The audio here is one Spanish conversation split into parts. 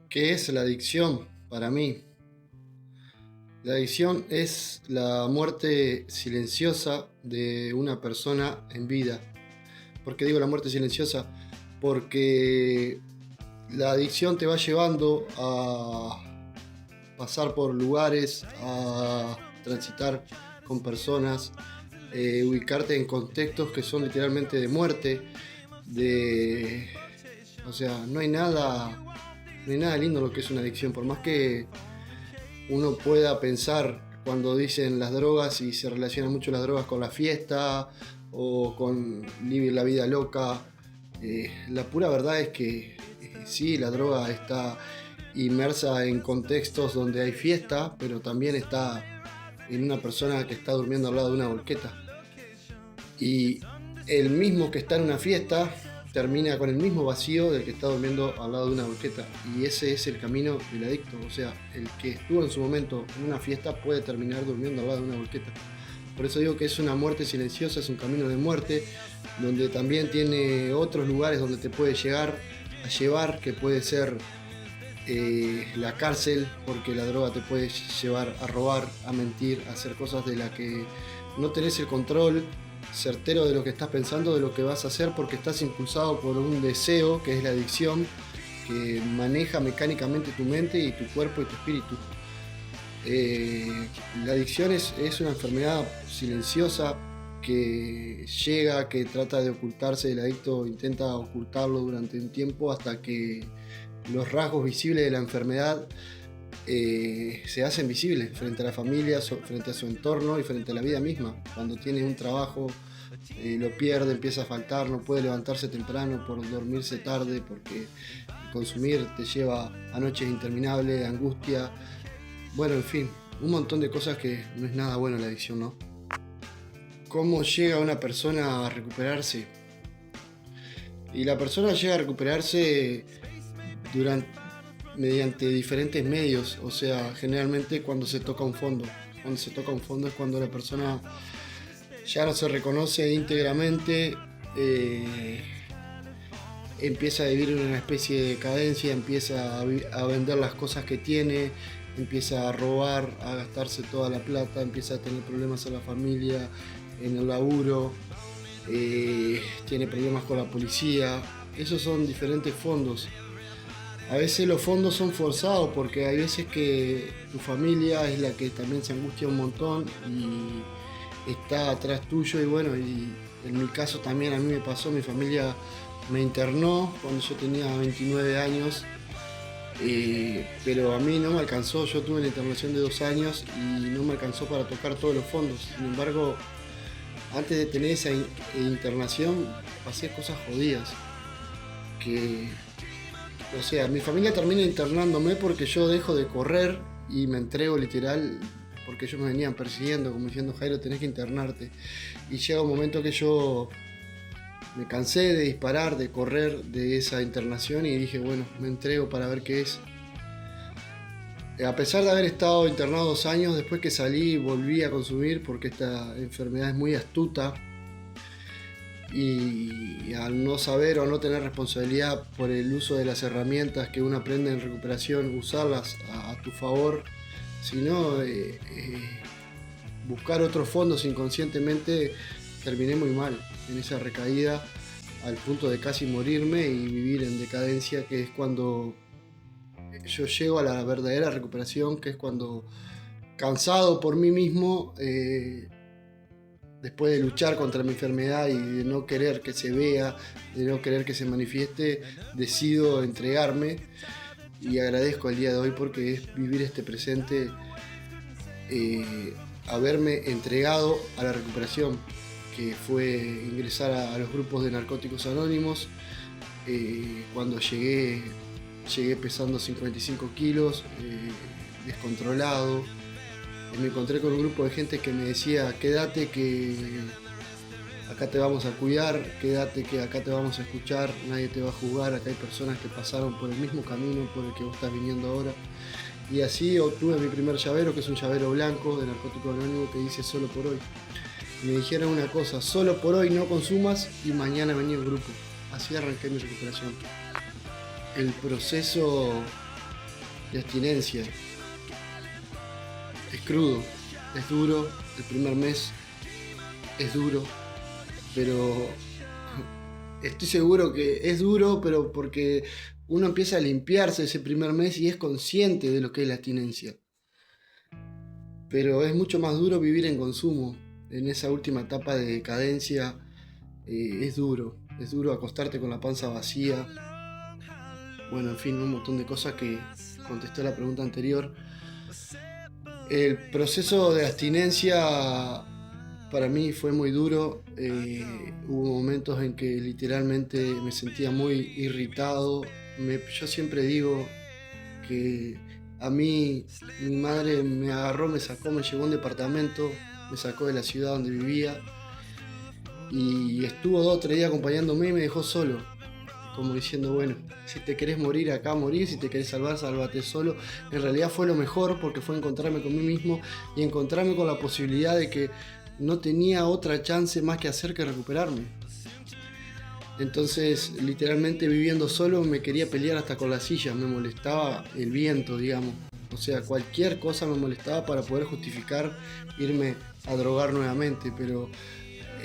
¿Qué es la adicción para mí? La adicción es la muerte silenciosa de una persona en vida. ¿Por qué digo la muerte silenciosa? Porque la adicción te va llevando a pasar por lugares, a transitar con personas, ubicarte en contextos que son literalmente de muerte, de... O sea, no hay nada lindo en lo que es una adicción, por más que uno pueda pensar cuando dicen las drogas y se relacionan mucho las drogas con la fiesta o con vivir la vida loca. La pura verdad es que sí, la droga está inmersa en contextos donde hay fiesta, pero también está en una persona que está durmiendo al lado de una volqueta. Y el mismo que está en una fiesta termina con el mismo vacío del que está durmiendo al lado de una volqueta. Y ese es el camino del adicto. O sea, el que estuvo en su momento en una fiesta puede terminar durmiendo al lado de una volqueta. Por eso digo que es una muerte silenciosa, es un camino de muerte, donde también tiene otros lugares donde te puede llegar a llevar, que puede ser la cárcel, porque la droga te puede llevar a robar, a mentir, a hacer cosas de las que no tenés el control certero de lo que estás pensando, de lo que vas a hacer, porque estás impulsado por un deseo que es la adicción, que maneja mecánicamente tu mente y tu cuerpo y tu espíritu. La adicción es una enfermedad silenciosa que llega, que trata de ocultarse. El adicto intenta ocultarlo durante un tiempo hasta que los rasgos visibles de la enfermedad se hacen visibles frente a la familia, frente a su entorno y frente a la vida misma. Cuando tiene un trabajo, lo pierde, empieza a faltar, no puede levantarse temprano por dormirse tarde, porque consumir te lleva a noches interminables de angustia. Bueno, en fin, un montón de cosas que no es nada bueno la adicción, ¿no? ¿Cómo llega una persona a recuperarse? Y la persona llega a recuperarse durante, mediante diferentes medios, o sea, generalmente cuando se toca un fondo. Cuando se toca un fondo es cuando la persona ya no se reconoce íntegramente, empieza a vivir en una especie de decadencia, empieza a vender las cosas que tiene, empieza a robar, a gastarse toda la plata, empieza a tener problemas en la familia, en el laburo, tiene problemas con la policía. Esos son diferentes fondos. A veces los fondos son forzados porque hay veces que tu familia es la que también se angustia un montón y está atrás tuyo, y bueno, y en mi caso también a mí me pasó. Mi familia me internó cuando yo tenía 29 años, pero a mí no me alcanzó. Yo tuve una internación de 2 años y no me alcanzó para tocar todos los fondos. Sin embargo, antes de tener esa internación pasé cosas jodidas que... O sea, mi familia termina internándome porque yo dejo de correr y me entrego literal, porque ellos me venían persiguiendo, como diciendo: Jairo, tenés que internarte. Y llega un momento que yo me cansé de disparar, de correr de esa internación, y dije: bueno, me entrego para ver qué es. A pesar de haber estado internado 2 años, después que salí volví a consumir porque esta enfermedad es muy astuta. Y al no saber o no tener responsabilidad por el uso de las herramientas que uno aprende en recuperación, usarlas a tu favor, sino buscar otros fondos inconscientemente, terminé muy mal en esa recaída, al punto de casi morirme y vivir en decadencia, que es cuando yo llego a la verdadera recuperación, que es cuando, cansado por mí mismo, después de luchar contra mi enfermedad y de no querer que se vea, de no querer que se manifieste, decido entregarme, y agradezco el día de hoy porque es vivir este presente, haberme entregado a la recuperación, que fue ingresar a los grupos de Narcóticos Anónimos. Cuando llegué pesando 55 kilos, descontrolado. Me encontré con un grupo de gente que me decía: quédate, que acá te vamos a cuidar, quédate, que acá te vamos a escuchar, nadie te va a juzgar, acá hay personas que pasaron por el mismo camino por el que vos estás viniendo ahora. Y así obtuve mi primer llavero, que es un llavero blanco de Narcótico Anónimo que dice: solo por hoy. Y me dijeron una cosa: solo por hoy no consumas y mañana venía el grupo. Así arranqué mi recuperación. El proceso de abstinencia. Es crudo, es duro, el primer mes es duro, pero estoy seguro que es duro, pero porque uno empieza a limpiarse ese primer mes y es consciente de lo que es la abstinencia. Pero es mucho más duro vivir en consumo. En esa última etapa de decadencia es duro acostarte con la panza vacía. Bueno, en fin, un montón de cosas que contesté a la pregunta anterior. El proceso de abstinencia para mí fue muy duro. Hubo momentos en que literalmente me sentía muy irritado. Yo siempre digo que a mí mi madre me agarró, me sacó, me llevó a un departamento, me sacó de la ciudad donde vivía y estuvo 2 o 3 días acompañándome y me dejó solo, como diciendo, bueno, si te querés morir acá, morir, si te querés salvar, sálvate solo. En realidad fue lo mejor porque fue encontrarme con mí mismo y encontrarme con la posibilidad de que no tenía otra chance más que hacer que recuperarme. Entonces, literalmente viviendo solo me quería pelear hasta con la silla, me molestaba el viento, digamos. O sea, cualquier cosa me molestaba para poder justificar irme a drogar nuevamente, pero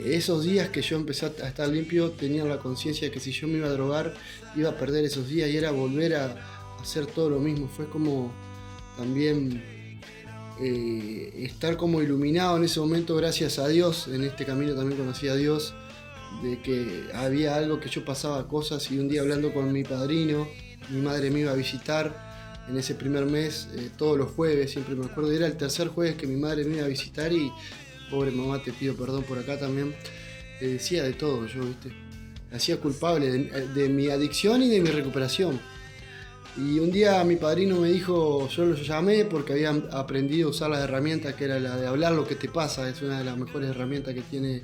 esos días que yo empecé a estar limpio tenía la conciencia de que si yo me iba a drogar iba a perder esos días y era volver a hacer todo lo mismo. Fue como también estar como iluminado en ese momento, gracias a Dios. En este camino también conocí a Dios, de que había algo, que yo pasaba cosas, y un día hablando con mi padrino, mi madre me iba a visitar en ese primer mes, todos los jueves, siempre me acuerdo, era el tercer jueves que mi madre me iba a visitar y pobre mamá, te pido perdón por acá también, le decía de todo yo, ¿viste? Me hacía culpable de mi adicción y de mi recuperación. Y un día mi padrino me dijo, yo lo llamé porque había aprendido a usar las herramientas, que era la de hablar lo que te pasa, es una de las mejores herramientas que tiene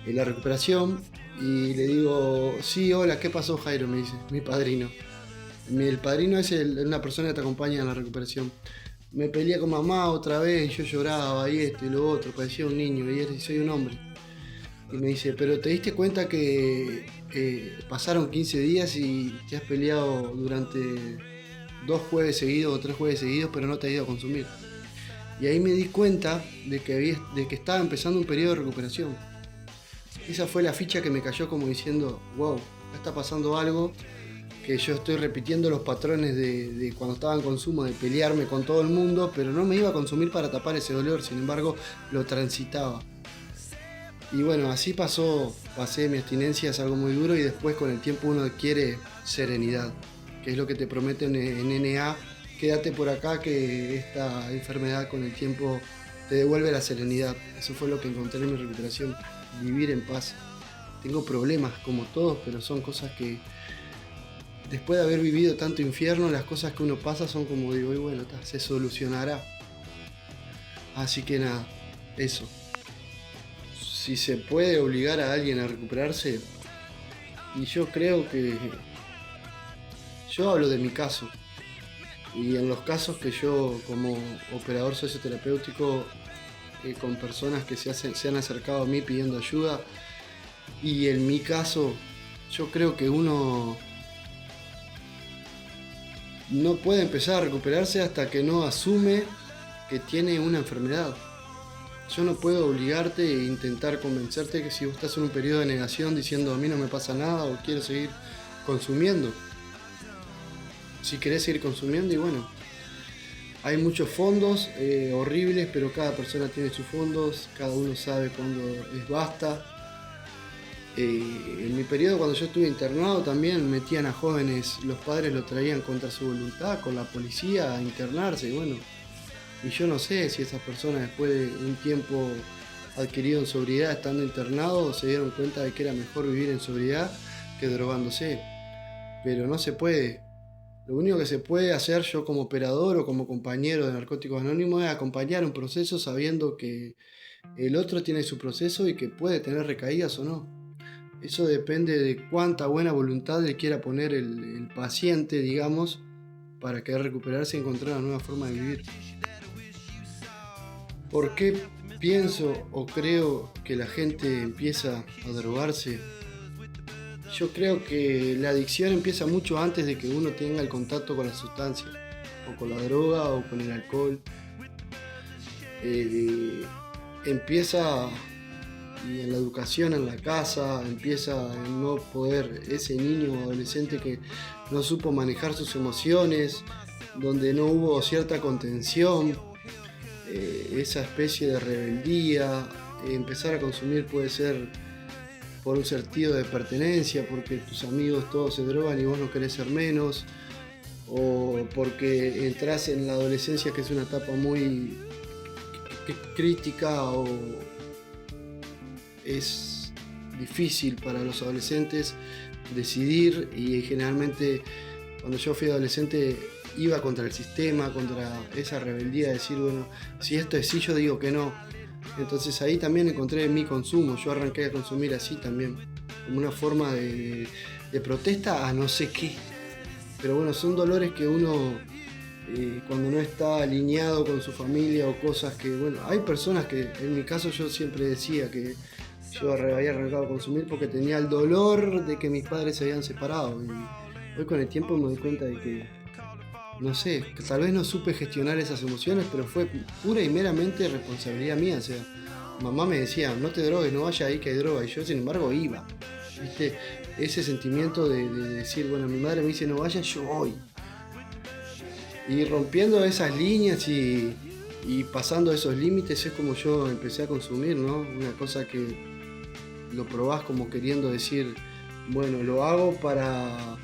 la recuperación. Y le digo, sí, hola, ¿qué pasó, Jairo? Me dice, mi padrino. El padrino es una persona que te acompaña en la recuperación. Me peleé con mamá otra vez, yo lloraba y esto y lo otro, parecía un niño y soy un hombre. Y me dice, pero ¿te diste cuenta que pasaron 15 días y te has peleado durante 2 jueves seguidos o 3 jueves seguidos, pero no te has ido a consumir? Y ahí me di cuenta de que estaba empezando un periodo de recuperación. Esa fue la ficha que me cayó, como diciendo, wow, acá está pasando algo, que yo estoy repitiendo los patrones de cuando estaba en consumo, de pelearme con todo el mundo, pero no me iba a consumir para tapar ese dolor, sin embargo lo transitaba. Y bueno, así pasé mi abstinencia, es algo muy duro, y después con el tiempo uno adquiere serenidad, que es lo que te prometen en NA, quédate por acá que esta enfermedad con el tiempo te devuelve la serenidad. Eso fue lo que encontré en mi recuperación, vivir en paz. Tengo problemas como todos, pero son cosas que después de haber vivido tanto infierno, las cosas que uno pasa son como digo, y bueno, se solucionará. Así que nada, eso. Si se puede obligar a alguien a recuperarse, y yo creo que yo hablo de mi caso, y en los casos que yo como operador socioterapéutico con personas que se han acercado a mí pidiendo ayuda, y en mi caso yo creo que uno no puede empezar a recuperarse hasta que no asume que tiene una enfermedad. Yo no puedo obligarte e intentar convencerte que si vos estás en un periodo de negación diciendo a mí no me pasa nada o quiero seguir consumiendo. Si querés seguir consumiendo, y bueno, hay muchos fondos horribles, pero cada persona tiene sus fondos, cada uno sabe cuándo es basta. En mi periodo, cuando yo estuve internado, también metían a jóvenes, los padres lo traían contra su voluntad con la policía a internarse, y bueno, y yo no sé si esas personas después de un tiempo adquirido en sobriedad, estando internados, se dieron cuenta de que era mejor vivir en sobriedad que drogándose, pero no se puede. Lo único que se puede hacer yo como operador o como compañero de Narcóticos Anónimos es acompañar un proceso sabiendo que el otro tiene su proceso y que puede tener recaídas o no. Eso depende de cuánta buena voluntad le quiera poner el paciente, digamos, para querer recuperarse y encontrar una nueva forma de vivir. ¿Por qué pienso o creo que la gente empieza a drogarse? Yo creo que la adicción empieza mucho antes de que uno tenga el contacto con la sustancia. o con la droga o con el alcohol. Empieza y en la educación en la casa, empieza en no poder, ese niño o adolescente que no supo manejar sus emociones, donde no hubo cierta contención, esa especie de rebeldía. Empezar a consumir puede ser por un sentido de pertenencia, porque tus amigos todos se drogan y vos no querés ser menos, o porque entras en la adolescencia, que es una etapa muy crítica, o es difícil para los adolescentes decidir, y generalmente cuando yo fui adolescente iba contra el sistema, contra esa rebeldía de decir, bueno, si esto es sí, yo digo que no. Entonces ahí también encontré mi consumo, yo arranqué a consumir así también, como una forma de protesta a no sé qué. Pero bueno, son dolores que uno, cuando no está alineado con su familia o cosas que, bueno, hay personas que, en mi caso yo siempre decía que yo había arrancado a consumir porque tenía el dolor de que mis padres se habían separado. Y hoy con el tiempo me doy cuenta de que, no sé, que tal vez no supe gestionar esas emociones, pero fue pura y meramente responsabilidad mía. O sea, mamá me decía, no te drogues, no vayas ahí que hay droga. Y yo, sin embargo, iba. ¿Viste? Ese sentimiento de decir, bueno, mi madre me dice no vayas, yo voy. Y rompiendo esas líneas y pasando esos límites es como yo empecé a consumir, ¿no? Una cosa que lo probás como queriendo decir, bueno, lo hago para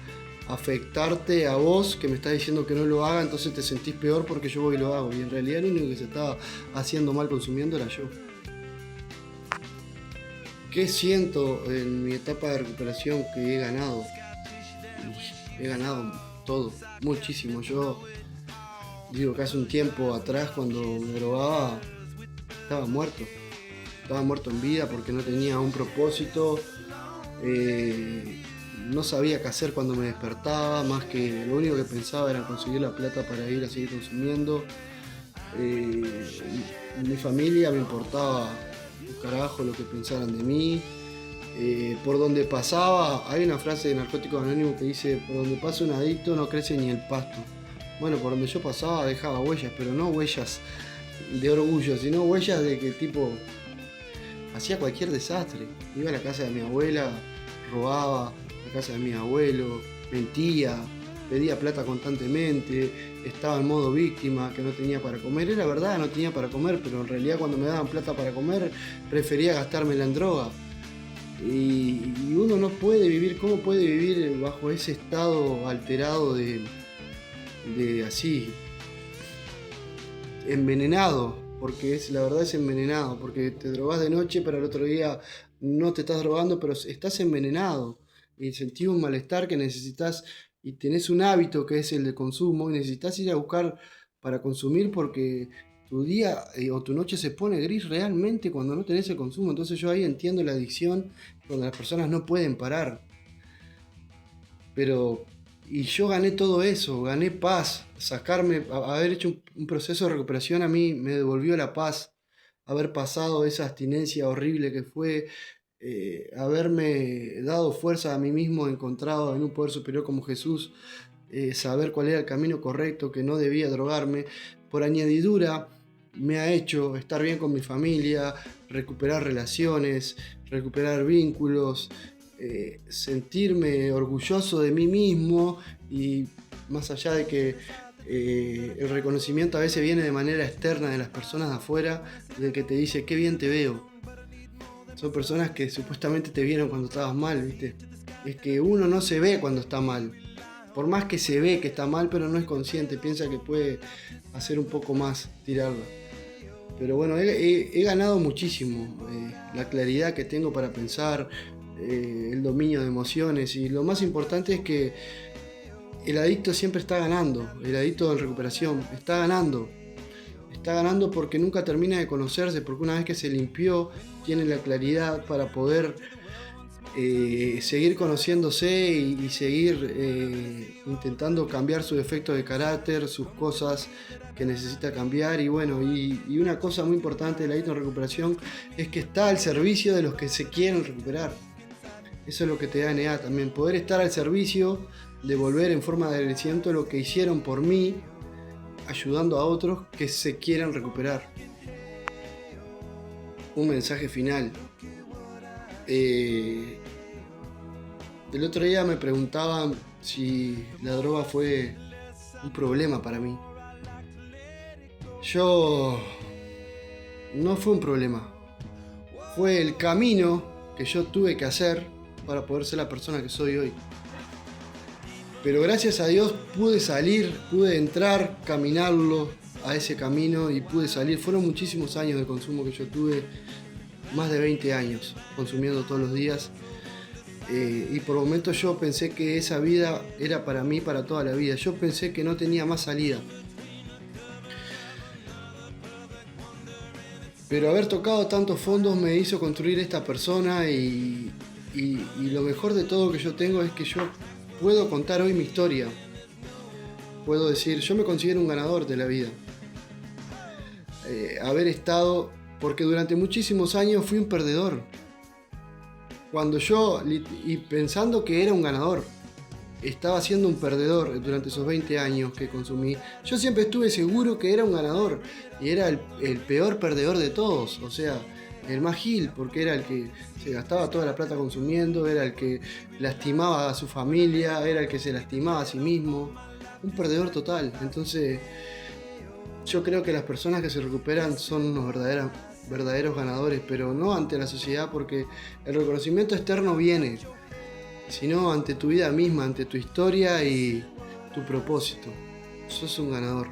afectarte a vos, que me estás diciendo que no lo haga, entonces te sentís peor porque yo voy y lo hago. Y en realidad el único que se estaba haciendo mal consumiendo era yo. ¿Qué siento en mi etapa de recuperación que he ganado? He ganado todo, muchísimo. Yo digo que hace un tiempo atrás, cuando me drogaba, estaba muerto. Estaba muerto en vida porque no tenía un propósito. No sabía qué hacer cuando me despertaba, más que lo único que pensaba era conseguir la plata para ir a seguir consumiendo. Mi familia me importaba un carajo lo que pensaran de mí. Por donde pasaba, hay una frase de Narcóticos Anónimos que dice, por donde pasa un adicto no crece ni el pasto. Bueno, por donde yo pasaba dejaba huellas, pero no huellas de orgullo, sino huellas de que tipo hacía cualquier desastre. Iba a la casa de mi abuela, robaba, a la casa de mi abuelo, mentía, pedía plata constantemente, estaba en modo víctima, que no tenía para comer. Era verdad, no tenía para comer, pero en realidad cuando me daban plata para comer, prefería gastármela en droga. Y uno no puede vivir, ¿cómo puede vivir bajo ese estado alterado de así, envenenado? Porque la verdad es envenenado, porque te drogás de noche, pero al otro día no te estás drogando, pero estás envenenado y sentís un malestar que necesitas, y tenés un hábito que es el de consumo y necesitas ir a buscar para consumir, porque tu día o tu noche se pone gris realmente cuando no tenés el consumo. Entonces yo ahí entiendo la adicción, cuando las personas no pueden parar. Y yo gané todo eso, gané paz. Haber hecho un proceso de recuperación a mí me devolvió la paz. Haber pasado esa abstinencia horrible que fue, haberme dado fuerza a mí mismo, encontrado en un poder superior como Jesús, saber cuál era el camino correcto, que no debía drogarme. Por añadidura, me ha hecho estar bien con mi familia, recuperar relaciones, recuperar vínculos, sentirme orgulloso de mí mismo, y más allá de que el reconocimiento a veces viene de manera externa de las personas de afuera, del que te dice qué bien te veo. Son personas que supuestamente te vieron cuando estabas mal, ¿viste? Es que uno no se ve cuando está mal. Por más que se ve que está mal, pero no es consciente, piensa que puede hacer un poco más, tirarla. Pero bueno, he ganado muchísimo. La claridad que tengo para pensar, el dominio de emociones, y lo más importante es que el adicto siempre está ganando. El adicto en recuperación está ganando. Está ganando porque nunca termina de conocerse, porque una vez que se limpió, tiene la claridad para poder seguir conociéndose y seguir intentando cambiar sus defectos de carácter, sus cosas que necesita cambiar. Y bueno, y una cosa muy importante del adicto en recuperación es que está al servicio de los que se quieren recuperar. Eso es lo que te da NA también, poder estar al servicio, devolver en forma de agradecimiento lo que hicieron por mí, ayudando a otros que se quieran recuperar. Un mensaje final. El otro día me preguntaban si la droga fue un problema para mí. No fue un problema. Fue el camino que yo tuve que hacer para poder ser la persona que soy hoy. Pero gracias a Dios pude salir, pude entrar, caminarlo a ese camino y pude salir. Fueron muchísimos años de consumo que yo tuve, más de 20 años consumiendo todos los días. Y por momentos yo pensé que esa vida era para mí, para toda la vida. Yo pensé que no tenía más salida. Pero haber tocado tantos fondos me hizo construir esta persona y lo mejor de todo que yo tengo es que yo puedo contar hoy mi historia. Puedo decir, yo me considero un ganador de la vida. Haber estado, porque durante muchísimos años fui un perdedor. Y pensando que era un ganador, estaba siendo un perdedor durante esos 20 años que consumí. Yo siempre estuve seguro que era un ganador y era el peor perdedor de todos, o sea, el más gil, porque era el que se gastaba toda la plata consumiendo, era el que lastimaba a su familia, era el que se lastimaba a sí mismo, un perdedor total. Entonces yo creo que las personas que se recuperan son unos verdaderos ganadores, pero no ante la sociedad, porque el reconocimiento externo viene, sino ante tu vida misma, ante tu historia y tu propósito. Sos un ganador.